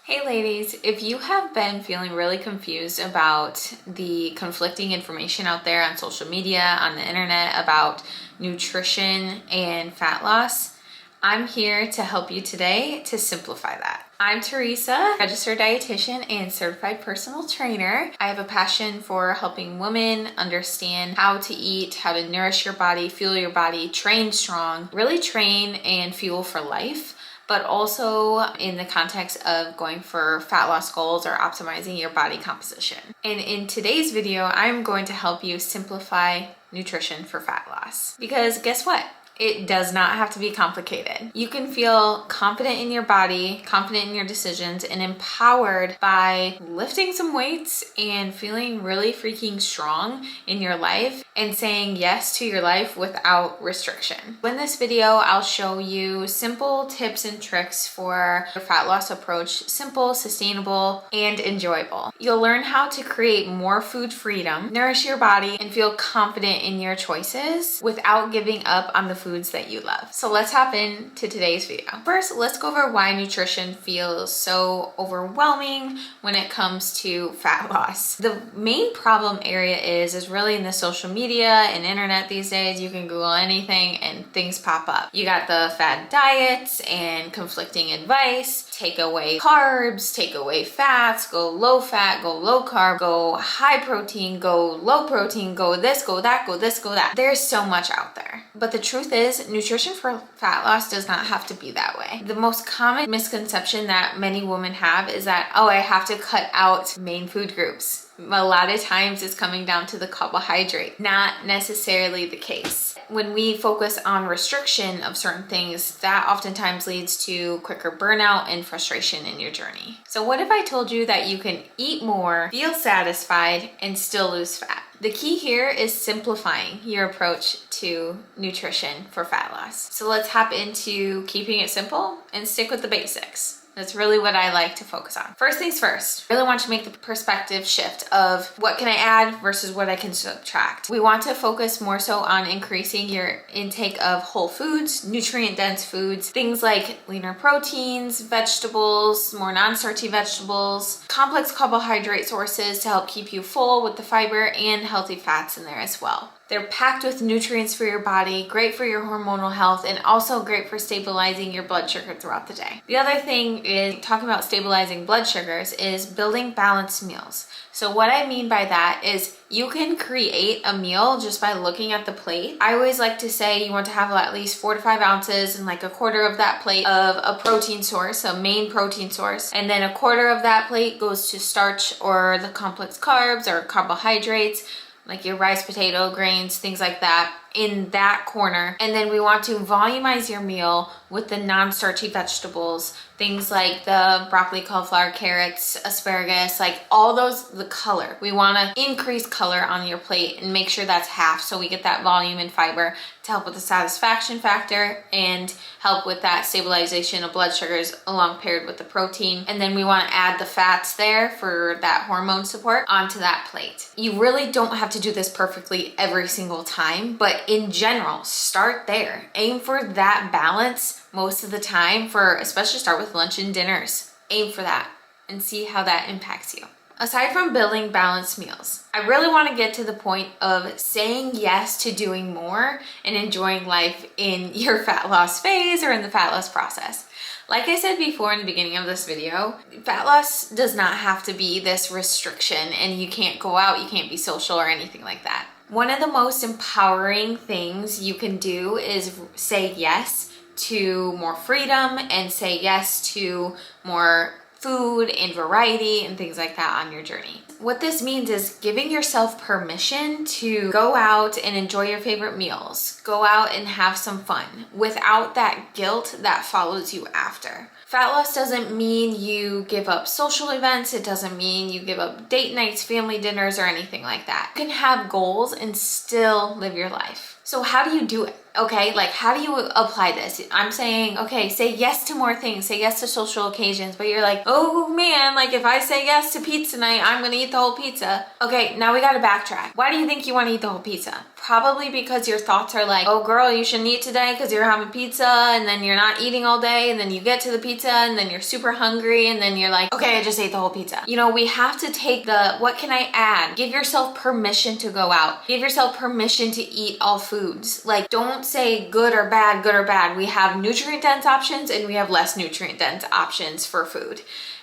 Hey ladies, if you have been feeling really confused about the conflicting information out there on social media, on the internet about nutrition and fat loss, I'm here to help you today to simplify that. I'm Teresa, registered dietitian and certified personal trainer. I have a passion for helping women understand how to eat, how to nourish your body, fuel your body, train strong, really train and fuel for life, but also in the context of going for fat loss goals or optimizing your body composition. And in today's video, I'm going to help you simplify nutrition for fat loss. Because guess what? It does not have to be complicated. You can feel confident in your body, confident in your decisions, and empowered by lifting some weights and feeling really freaking strong in your life and saying yes to your life without restriction. In this video, I'll show you simple tips and tricks for a fat loss approach, simple, sustainable, and enjoyable. You'll learn how to create more food freedom, nourish your body, and feel confident in your choices without giving up on the foods that you love. So let's hop into today's video. First, let's go over why nutrition feels so overwhelming when it comes to fat loss. The main problem area is really in the social media and internet these days. You can Google anything and things pop up. You got the fad diets and conflicting advice. Take away carbs, take away fats, go low fat, go low carb, go high protein, go low protein, go this, go that, go this, go that. There's so much out there. But the truth is, nutrition for fat loss does not have to be that way. The most common misconception that many women have is that, oh, I have to cut out main food groups. A lot of times it's coming down to the carbohydrate. Not necessarily the case. When we focus on restriction of certain things, that oftentimes leads to quicker burnout and frustration in your journey. So what if I told you that you can eat more, feel satisfied, and still lose fat? The key here is simplifying your approach to nutrition for fat loss. So let's hop into keeping it simple and stick with the basics. That's really what I like to focus on. First things first, I really want to make the perspective shift of what can I add versus what I can subtract. We want to focus more so on increasing your intake of whole foods, nutrient-dense foods, things like leaner proteins, vegetables, more non-starchy vegetables, complex carbohydrate sources to help keep you full with the fiber, and healthy fats in there as well. They're packed with nutrients for your body, great for your hormonal health, and also great for stabilizing your blood sugar throughout the day. The other thing is, talking about stabilizing blood sugars, is building balanced meals. So what I mean by that is you can create a meal just by looking at the plate. I always like to say you want to have at least 4 to 5 ounces and like a quarter of that plate of a protein source, a main protein source, and then a quarter of that plate goes to starch or the complex carbs or carbohydrates, like your rice, potato, grains, things like that, in that corner. And then we want to volumize your meal with the non-starchy vegetables, things like the broccoli, cauliflower, carrots, asparagus, like all those, the color. We want to increase color on your plate and make sure that's half so we get that volume and fiber to help with the satisfaction factor and help with that stabilization of blood sugars along paired with the protein. And then we want to add the fats there for that hormone support onto that plate. You really don't have to do this perfectly every single time, but in general, start there. Aim for that balance most of the time, for especially start with lunch and dinners. Aim for that and see how that impacts you. Aside from building balanced meals, I really want to get to the point of saying yes to doing more and enjoying life in your fat loss phase or in the fat loss process. Like I said before in the beginning of this video, fat loss does not have to be this restriction and you can't go out, you can't be social or anything like that. One of the most empowering things you can do is say yes to more freedom and say yes to more food and variety and things like that on your journey. What this means is giving yourself permission to go out and enjoy your favorite meals, go out and have some fun without that guilt that follows you after. Fat loss doesn't mean you give up social events. It doesn't mean you give up date nights, family dinners, or anything like that. You can have goals and still live your life. So how do you do it? Okay, like how do you apply this? I'm saying, okay, say yes to more things, say yes to social occasions, but you're like, oh man, like if I say yes to pizza night, I'm gonna eat the whole pizza. Okay, now we gotta backtrack. Why do you think you wanna eat the whole pizza? Probably because your thoughts are like, oh girl, you shouldn't eat today because you're having pizza, and then you're not eating all day, and then you get to the pizza and then you're super hungry, and then you're like, okay, I just ate the whole pizza. You know, we have to take the, what can I add? Give yourself permission to go out. Give yourself permission to eat all foods. Like, don't say good or bad, good or bad. We have nutrient dense options and we have less nutrient dense options for food.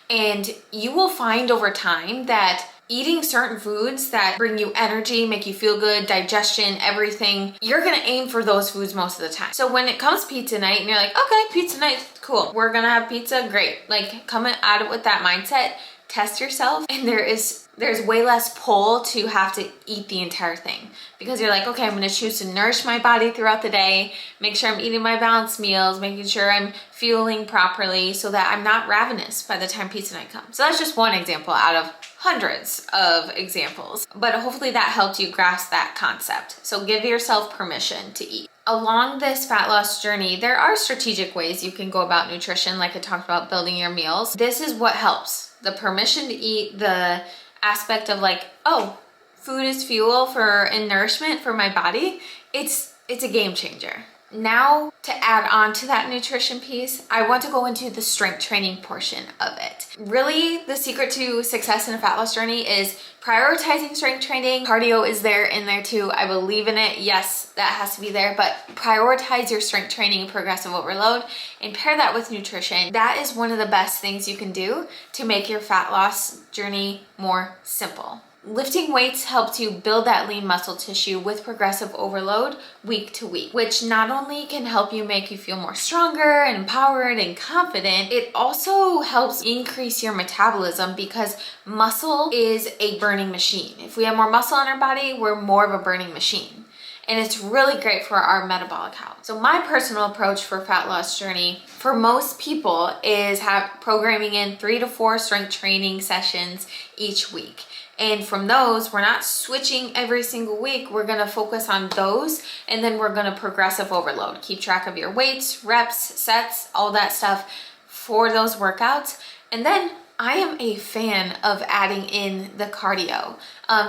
And you will find over time that eating certain foods that bring you energy, make you feel good, digestion, everything, you're gonna aim for those foods most of the time. So when it comes pizza night and you're like, okay, pizza night, cool. We're gonna have pizza, great. Like, come at it with that mindset, test yourself, and there's way less pull to have to eat the entire thing, because you're like, okay, I'm gonna choose to nourish my body throughout the day, make sure I'm eating my balanced meals, making sure I'm fueling properly so that I'm not ravenous by the time pizza night comes. So that's just one example out of hundreds of examples, but hopefully that helped you grasp that concept. So give yourself permission to eat. Along this fat loss journey, there are strategic ways you can go about nutrition, like I talked about building your meals. This is what helps. The permission to eat, the aspect of like, oh, food is fuel for and nourishment for my body. It's a game changer. Now, to add on to that nutrition piece, I want to go into the strength training portion of it. Really, the secret to success in a fat loss journey is prioritizing strength training. Cardio is in there too. I believe in it. Yes, that has to be there, but prioritize your strength training and progressive overload and pair that with nutrition. That is one of the best things you can do to make your fat loss journey more simple. Lifting weights helps you build that lean muscle tissue with progressive overload week to week, which not only can help you make you feel more stronger and empowered and confident, it also helps increase your metabolism, because muscle is a burning machine. If we have more muscle in our body, we're more of a burning machine. And it's really great for our metabolic health. So my personal approach for fat loss journey for most people is programming in 3 to 4 strength training sessions each week. And from those, we're not switching every single week. We're gonna focus on those, and then we're gonna progressive overload. Keep track of your weights, reps, sets, all that stuff for those workouts. And then I am a fan of adding in the cardio.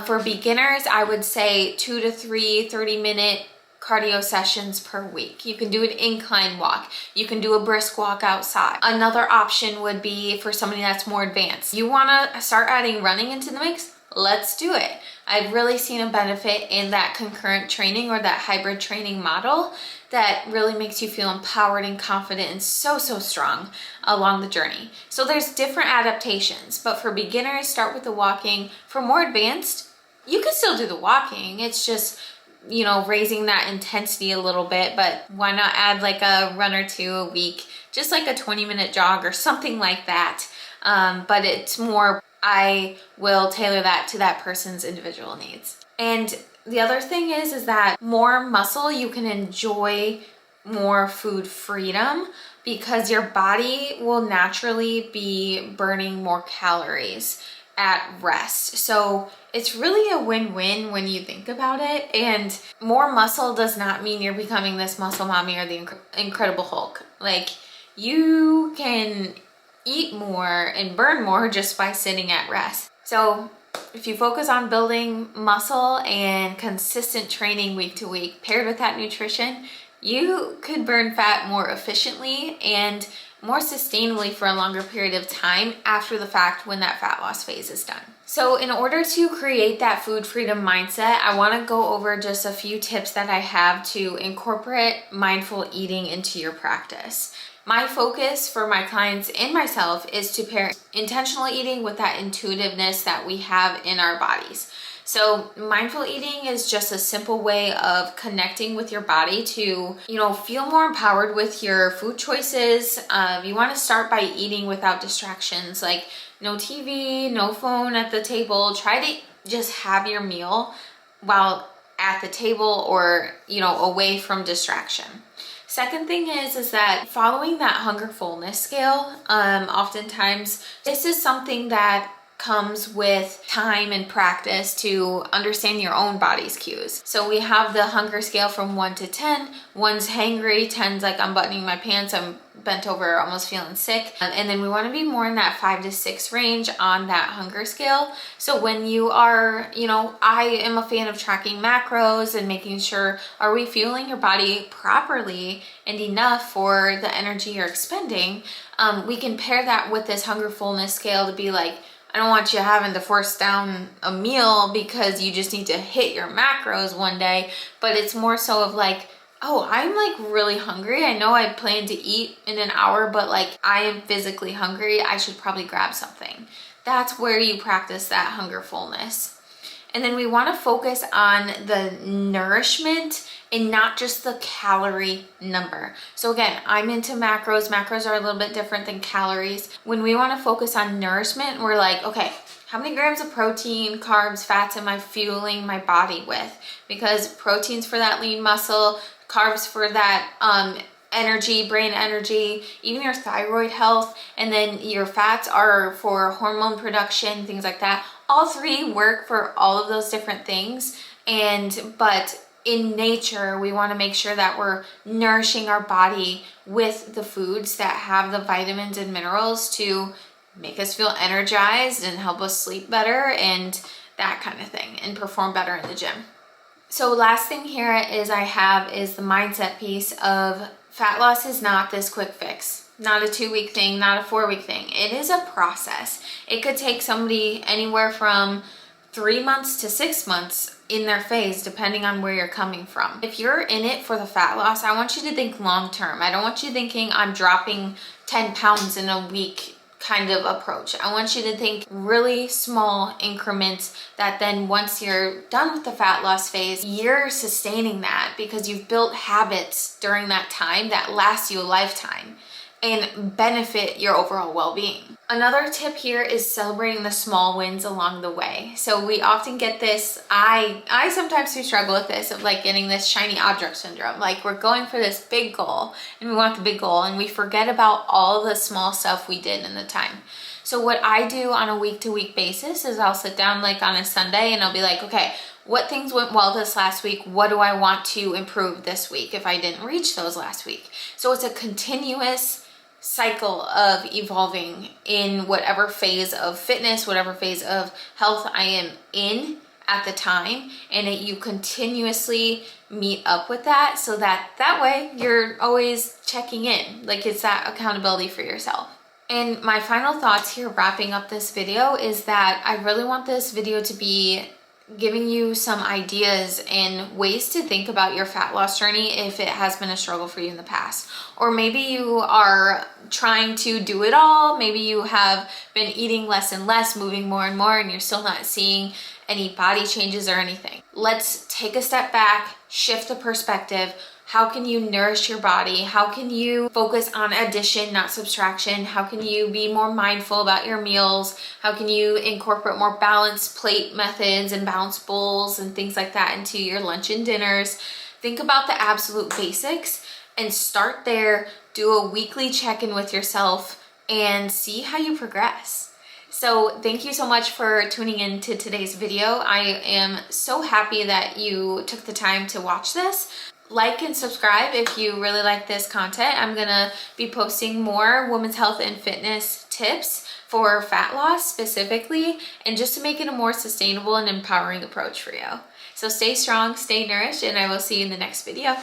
For beginners, I would say 2 to 3 30-minute cardio sessions per week. You can do an incline walk. You can do a brisk walk outside. Another option would be for somebody that's more advanced. You wanna start adding running into the mix? Let's do it. I've really seen a benefit in that concurrent training or that hybrid training model that really makes you feel empowered and confident and so strong along the journey. So there's different adaptations, but for beginners, start with the walking. For more advanced, you can still do the walking. It's just, you know, raising that intensity a little bit, but why not add like a run or two a week, just like a 20-minute jog or something like that. But it's more, I will tailor that to that person's individual needs. And the other thing is that more muscle, you can enjoy more food freedom, because your body will naturally be burning more calories at rest. So it's really a win-win when you think about it. And more muscle does not mean you're becoming this muscle mommy or the Incredible Hulk. Like, you can eat more and burn more just by sitting at rest. So if you focus on building muscle and consistent training week to week paired with that nutrition, you could burn fat more efficiently and more sustainably for a longer period of time after the fact when that fat loss phase is done. So in order to create that food freedom mindset, I want to go over just a few tips that I have to incorporate mindful eating into your practice. My focus for my clients and myself is to pair intentional eating with that intuitiveness that we have in our bodies. So mindful eating is just a simple way of connecting with your body to, feel more empowered with your food choices. You want to start by eating without distractions, like no TV, no phone at the table. Try to just have your meal while at the table or, away from distraction. Second thing is that following that hunger fullness scale, oftentimes this is something that comes with time and practice to understand your own body's cues. So we have the hunger scale from 1 to 10. 1's hangry, 10's like unbuttoning my pants, I'm bent over, almost feeling sick. And then we want to be more in that 5 to 6 range on that hunger scale. So when you are, I am a fan of tracking macros and making sure, are we fueling your body properly and enough for the energy you're expending? We can pair that with this hunger fullness scale to be like, I don't want you having to force down a meal because you just need to hit your macros one day, but it's more so of like, oh, I'm like really hungry. I know I plan to eat in an hour, but like I am physically hungry. I should probably grab something. That's where you practice that hunger fullness. And then we want to focus on the nourishment and not just the calorie number. So again, I'm into macros. Macros are a little bit different than calories. When we want to focus on nourishment, we're like, okay, how many grams of protein, carbs, fats am I fueling my body with? Because protein's for that lean muscle, carbs for that energy, brain energy, even your thyroid health, and then your fats are for hormone production, things like that. All three work for all of those different things, but in nature, we want to make sure that we're nourishing our body with the foods that have the vitamins and minerals to make us feel energized and help us sleep better and that kind of thing, and perform better in the gym. So last thing here is the mindset piece of fat loss is not this quick fix. Not a 2-week thing, not a 4-week thing. It is a process. It could take somebody anywhere from 3 months to 6 months in their phase, depending on where you're coming from. If you're in it for the fat loss, I want you to think long term. I don't want you thinking I'm dropping 10 pounds in a week kind of approach. I want you to think really small increments that then once you're done with the fat loss phase, you're sustaining that because you've built habits during that time that last you a lifetime and benefit your overall well-being. Another tip here is celebrating the small wins along the way. So we often get this, I sometimes do struggle with this, of like getting this shiny object syndrome. Like we're going for this big goal and we want the big goal and we forget about all the small stuff we did in the time. So what I do on a week-to-week basis is I'll sit down like on a Sunday and I'll be like, okay, what things went well this last week? What do I want to improve this week if I didn't reach those last week? So it's a continuous cycle of evolving in whatever phase of fitness, whatever phase of health I am in at the time, and you continuously meet up with that so that way you're always checking in, like it's that accountability for yourself. And my final thoughts here wrapping up this video is that I really want this video to be giving you some ideas and ways to think about your fat loss journey if it has been a struggle for you in the past. Or maybe you are trying to do it all. Maybe you have been eating less and less, moving more and more, and you're still not seeing any body changes or anything. Let's take a step back, shift the perspective. How can you nourish your body? How can you focus on addition, not subtraction? How can you be more mindful about your meals? How can you incorporate more balanced plate methods and balanced bowls and things like that into your lunch and dinners? Think about the absolute basics and start there. Do a weekly check-in with yourself and see how you progress. So thank you so much for tuning in to today's video. I am so happy that you took the time to watch this. Like and subscribe if you really like this content. I'm gonna be posting more women's health and fitness tips for fat loss specifically, and just to make it a more sustainable and empowering approach for you. So stay strong, stay nourished, and I will see you in the next video.